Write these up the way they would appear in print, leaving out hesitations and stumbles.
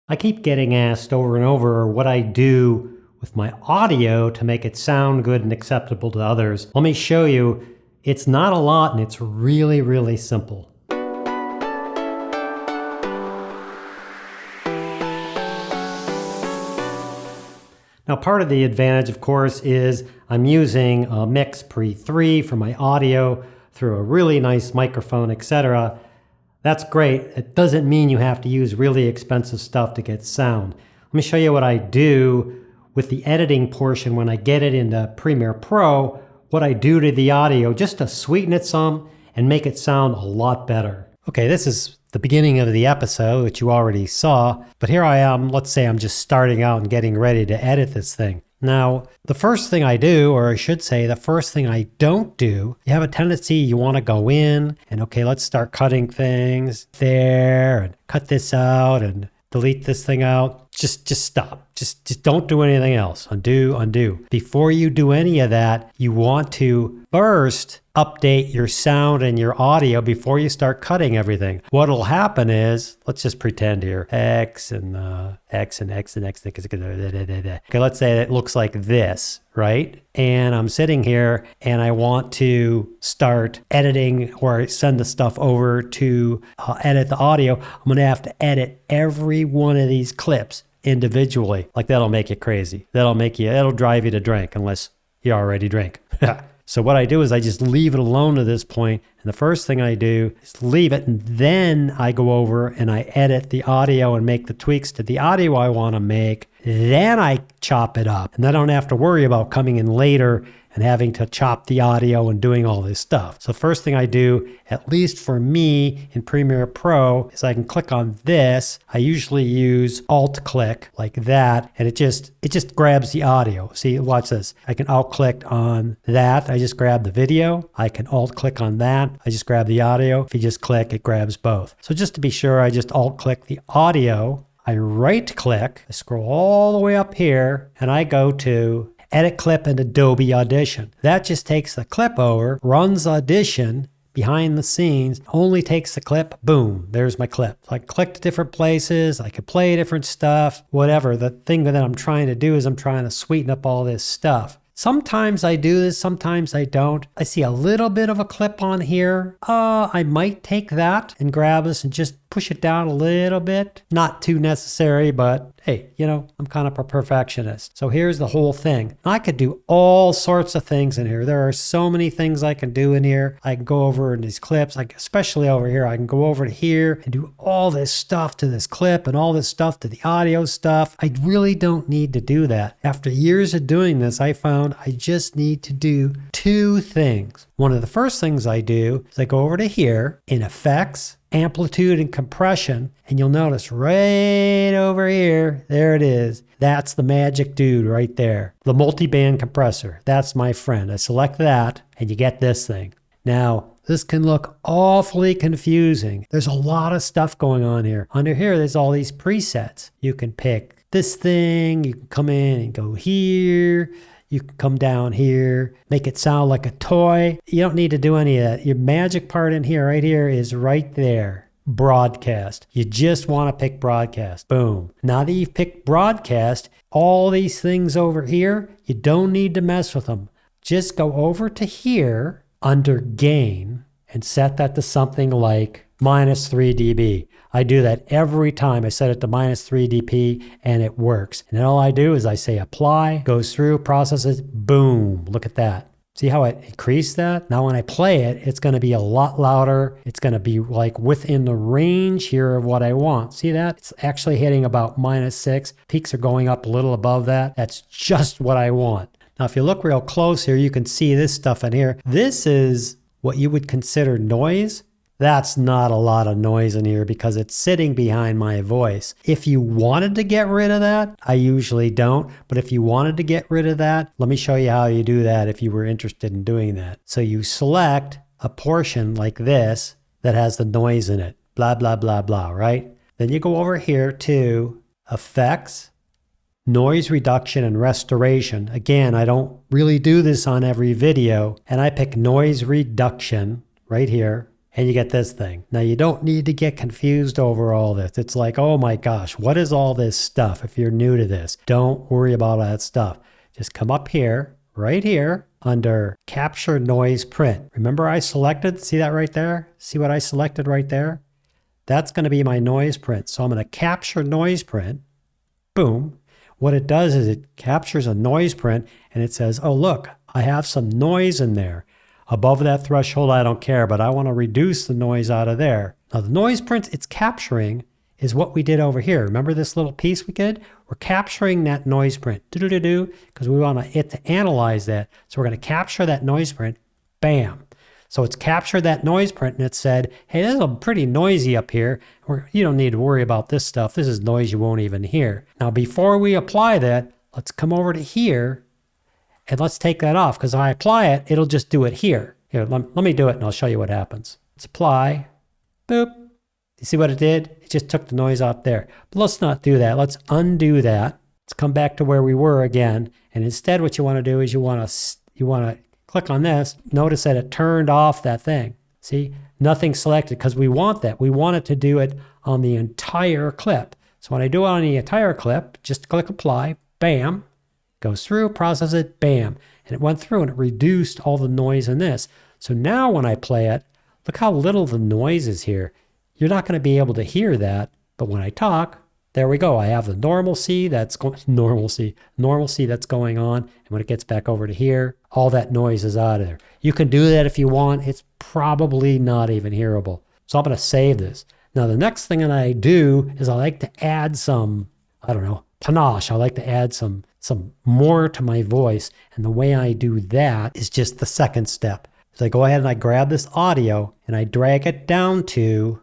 I keep getting asked over and over what I do with my audio to make it sound good and acceptable to others. Let me show you. It's not a lot and it's really, really simple. Now, part of the advantage, of course, is I'm using a Mix Pre 3 for my audio through a really nice microphone, etc. That's great. It doesn't mean you have to use really expensive stuff to get sound. Let me show you what I do with the editing portion when I get it into Premiere Pro, what I do to the audio just to sweeten it some and make it sound a lot better. Okay, this is the beginning of the episode, which you already saw, but here I am. Let's say I'm just starting out and getting ready to edit this thing. Now, the first thing I do, or I should say the first thing I don't do, you have a tendency you want to go in and, okay, let's start cutting things there and cut this out and delete this thing out. Just stop. Just don't do anything else. Undo. Before you do any of that, you want to first update your sound and your audio before you start cutting everything. What'll happen is, let's just pretend here, X. Okay, let's say it looks like this, right? And I'm sitting here and I want to start editing or send the stuff over to edit the audio. I'm going to have to edit every one of these clips individually. Like, that'll make you crazy. It'll drive you to drink unless you already drink. So what I do is I just leave it alone to this point. And the first thing I do is leave it. And then I go over and I edit the audio and make the tweaks to the audio I want to make. Then I chop it up. And I don't have to worry about coming in later and having to chop the audio and doing all this stuff. So first thing I do, at least for me in Premiere Pro, is I can click on this. I usually use Alt click like that, and it just grabs the audio. See, watch this. I can Alt click on that. I just grab the video. I can Alt click on that. I just grab the audio. If you just click, it grabs both. So just to be sure, I just Alt click the audio. I right click, I scroll all the way up here, and I go to Edit Clip in Adobe Audition. That just takes the clip over, runs Audition behind the scenes, only takes the clip, boom, there's my clip. So I click to different places, I can play different stuff, whatever. The thing that I'm trying to do is I'm trying to sweeten up all this stuff. Sometimes I do this, sometimes I don't. I see a little bit of a clip on here. I might take that and grab this and just push it down a little bit. Not too necessary, but hey, I'm kind of a perfectionist. So here's the whole thing. I could do all sorts of things in here. There are so many things I can do in here. I can go over in these clips, especially over here. I can go over to here and do all this stuff to this clip and all this stuff to the audio stuff. I really don't need to do that. After years of doing this, I found I just need to do two things. One of the first things I do is I go over to here in Effects, Amplitude and Compression, and you'll notice right over here, there it is. That's the magic dude right there. The Multiband Compressor. That's my friend. I select that and you get this thing. Now, this can look awfully confusing. There's a lot of stuff going on here. Under here, there's all these presets. You can pick this thing. You can come in and go here. You can come down here, make it sound like a toy. You don't need to do any of that. Your magic part in here, right here, is right there. Broadcast. You just want to pick broadcast. Boom. Now that you've picked broadcast, all these things over here, you don't need to mess with them. Just go over to here under gain and set that to something like -3 dB. I do that every time. I set it to -3 dB and it works. And then all I do is I say apply, goes through, processes, boom. Look at that. See how it increased that? Now when I play it, it's going to be a lot louder. It's going to be like within the range here of what I want. See that? It's actually hitting about -6. Peaks are going up a little above that. That's just what I want. Now if you look real close here, you can see this stuff in here. This is what you would consider noise. That's not a lot of noise in here because it's sitting behind my voice. If you wanted to get rid of that, I usually don't, but if you wanted to get rid of that, let me show you how you do that if you were interested in doing that. So you select a portion like this that has the noise in it, blah, blah, blah, blah, right? Then you go over here to Effects, Noise Reduction and Restoration. Again, I don't really do this on every video, and I pick Noise Reduction right here. and you get this thing. Now you don't need to get confused over all this. It's like, oh my gosh, what is all this stuff? If you're new to this, don't worry about all that stuff. Just come up here, right here, under Capture Noise Print. Remember I selected, see that right there? See what I selected right there? That's going to be my noise print. So I'm going to capture noise print. Boom. What it does is it captures a noise print and it says, oh, look, I have some noise in there. Above that threshold, I don't care, but I want to reduce the noise out of there. Now, the noise print it's capturing is what we did over here. Remember this little piece we did? We're capturing that noise print, because we want it to analyze that. So we're going to capture that noise print, bam. So it's captured that noise print and it said, hey, this is pretty noisy up here. You don't need to worry about this stuff. This is noise you won't even hear. Now, before we apply that, let's come over to here and let's take that off, because if I apply it, it'll just do it here. Here, let me do it and I'll show you what happens. Let's apply, boop. You see what it did? It just took the noise out there. But let's not do that. Let's undo that. Let's come back to where we were again. And instead what you want to do is you want to click on this. Notice that it turned off that thing. See? Nothing selected, because we want that. We want it to do it on the entire clip. So when I do it on the entire clip, just click apply, bam, goes through, process it, bam. And it went through and it reduced all the noise in this. So now when I play it, look how little the noise is here. You're not going to be able to hear that, but when I talk, there we go. I have the normalcy that's going that's going on, and when it gets back over to here, all that noise is out of there. You can do that if you want. It's probably not even hearable. So I'm going to save this. Now the next thing that I do is I like to add some, I don't know, panache. I like to add some more to my voice, and the way I do that is just the second step. So I go ahead and I grab this audio and I drag it down to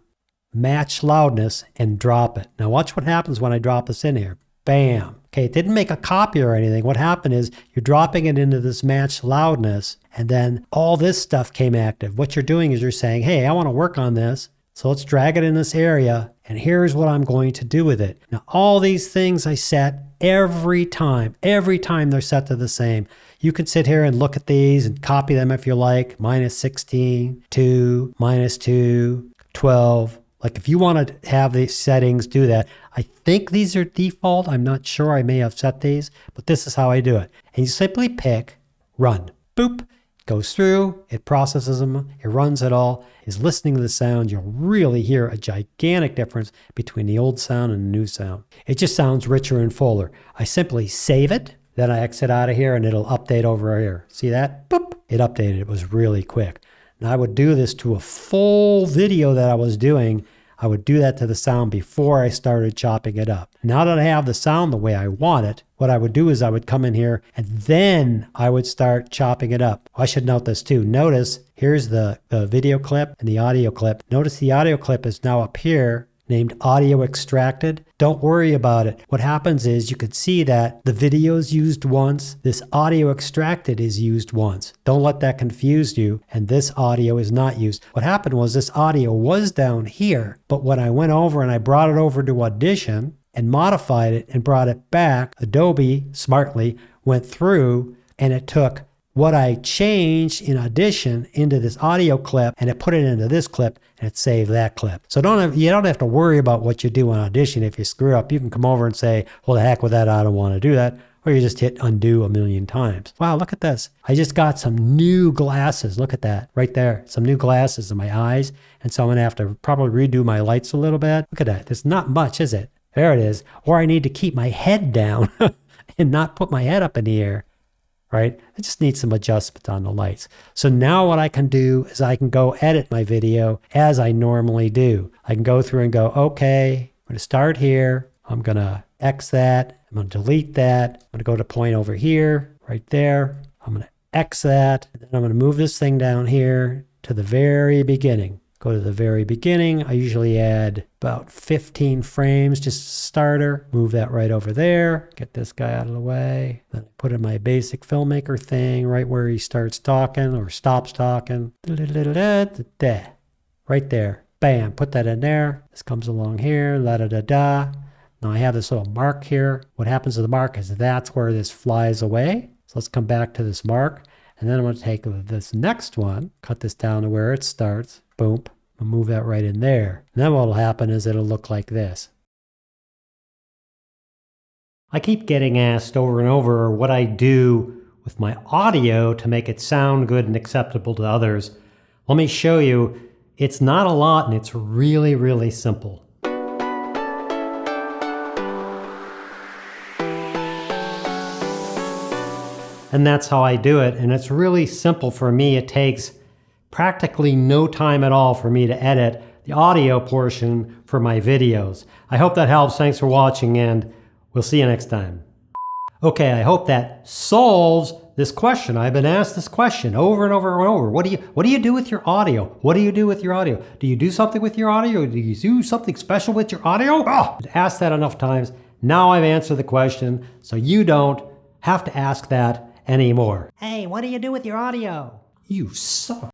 match loudness and drop it. Now watch what happens when I drop this in here. Bam. Okay, it didn't make a copy or anything. What happened is you're dropping it into this match loudness, and then all this stuff came active. What you're doing is you're saying, hey, I want to work on this. So let's drag it in this area, and here's what I'm going to do with it. Now all these things I set every time they're set to the same. You can sit here and look at these and copy them if you like. -16, 2, -2, 12. Like if you want to have these settings, do that. I think these are default. I'm not sure. I may have set these, but this is how I do it. And you simply pick run. Boop. It goes through. It processes them. It runs it all. Is listening to the sound. You'll really hear a gigantic difference between the old sound and the new sound. It just sounds richer and fuller. I simply save it. Then I exit out of here and it'll update over here. See that? Boop. It updated. It was really quick. And I would do this to a full video that I was doing. I would do that to the sound before I started chopping it up. Now that I have the sound the way I want it, what I would do is I would come in here and then I would start chopping it up. I should note this too. Notice here's the video clip and the audio clip. Notice the audio clip is now up here named audio extracted. Don't worry about it. What happens is you can see that the video is used once, this audio extracted is used once. Don't let that confuse you, and this audio is not used. What happened was this audio was down here, but when I went over and I brought it over to Audition and modified it and brought it back, Adobe smartly went through and it took what I changed in Audition into this audio clip, and it put it into this clip, and it saved that clip. So you don't have to worry about what you do on Audition. If you screw up, you can come over and say, well, the heck with that, I don't want to do that. Or you just hit undo a million times. Wow, look at this. I just got some new glasses. Look at that right there. Some new glasses in my eyes. And so I'm going to have to probably redo my lights a little bit. Look at that. There's not much, is it? There it is. Or I need to keep my head down and not put my head up in the air. Right? I just need some adjustment on the lights. So now what I can do is I can go edit my video as I normally do. I can go through and go, okay, I'm going to start here. I'm going to X that. I'm going to delete that. I'm going to go to point over here, right there. I'm going to X that. And then I'm going to move this thing down here to the very beginning. Go to the very beginning. I usually add about 15 frames, just starter. Move that right over there. Get this guy out of the way. Then put in my basic Filmmaker thing right where he starts talking or stops talking. Right there. Bam. Put that in there. This comes along here. La-da-da-da. Now I have this little mark here. What happens to the mark is that's where this flies away. So let's come back to this mark. And then I'm going to take this next one, cut this down to where it starts. Boom. I'll move that right in there. And then what will happen is it'll look like this. I keep getting asked over and over what I do with my audio to make it sound good and acceptable to others. Let me show you. It's not a lot and it's really, really simple. And that's how I do it. And it's really simple for me. It takes practically no time at all for me to edit the audio portion for my videos. I hope that helps. Thanks for watching and we'll see you next time. Okay, I hope that solves this question. I've been asked this question over and over and over. What do you do with your audio? What do you do with your audio? Do you do something with your audio? Do you do something special with your audio? Oh, I've asked that enough times. Now I've answered the question, so you don't have to ask that anymore. Hey, what do you do with your audio? You suck.